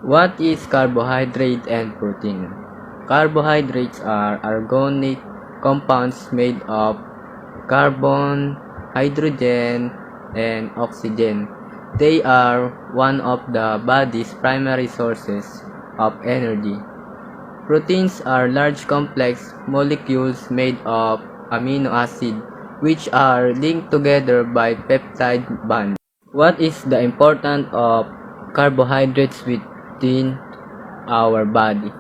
What is carbohydrate and protein? Carbohydrates are organic compounds made of carbon, hydrogen, and oxygen. They are one of the body's primary sources of energy. Proteins are large complex molecules made of amino acids which are linked together by peptide bonds. What is the importance of carbohydrates within our body?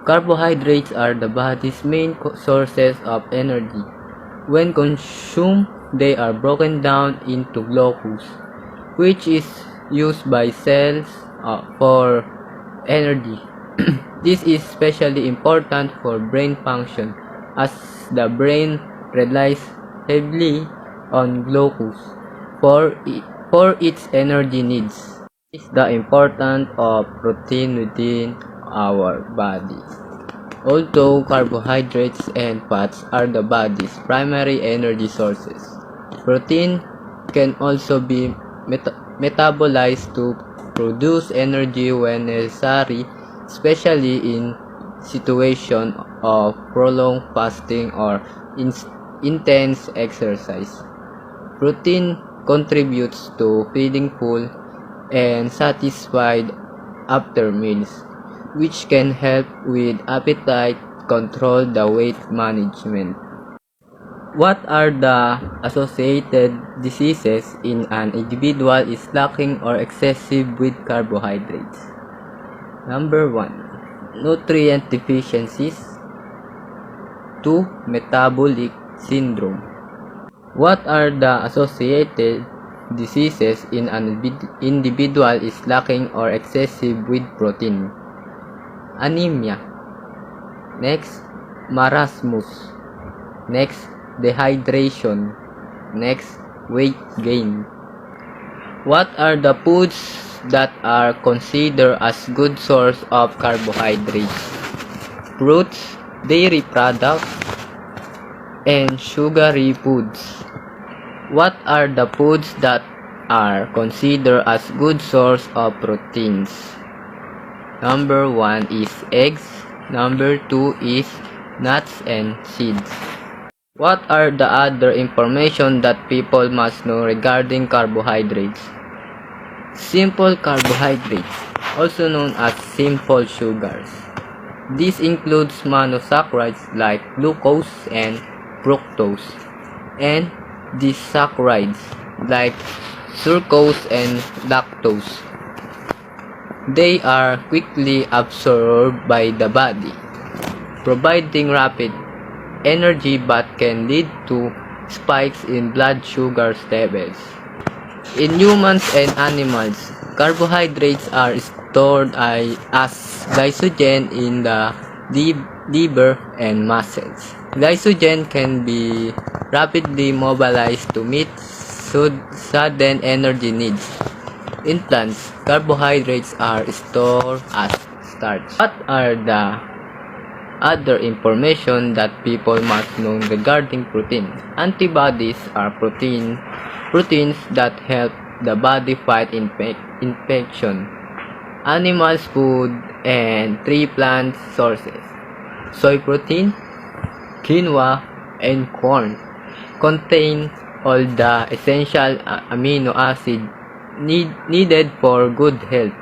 Carbohydrates are the body's main sources of energy. When consumed, they are broken down into glucose, which is used by cells for energy. This is especially important for brain function as the brain relies heavily on glucose for its energy needs. This is the importance of protein within our body. Although carbohydrates and fats are the body's primary energy sources, protein can also be metabolized to produce energy when necessary, especially in situations of prolonged fasting or intense exercise. Protein contributes to feeling full and satisfied after meals, which can help with appetite control the weight management. What are the associated diseases in an individual is lacking or excessive with carbohydrates? Number 1. Nutrient deficiencies. 2. Metabolic syndrome. What are the associated diseases in an individual is lacking or excessive with protein? Anemia. Next, marasmus. Next, dehydration. Next, weight gain. What are the foods that are considered as good source of carbohydrates? Fruits, dairy products, and sugary foods. What are the foods that are considered as good source of proteins? Number 1 is eggs. Number 2 is nuts and seeds. What are the other information that people must know regarding carbohydrates? Simple carbohydrates, also known as simple sugars. This includes monosaccharides like glucose and fructose, and disaccharides like sucrose and lactose. They are quickly absorbed by the body, providing rapid energy but can lead to spikes in blood sugar levels. In humans and animals, carbohydrates are stored as glycogen in the liver and muscles. Glycogen can be rapidly mobilized to meet sudden energy needs. In plants, carbohydrates are stored as starch. What are the other information that people must know regarding protein? Antibodies are proteins that help the body fight infection. Animals food and 3 plant sources. Soy protein, quinoa, and corn contain all the essential amino acids needed for good health.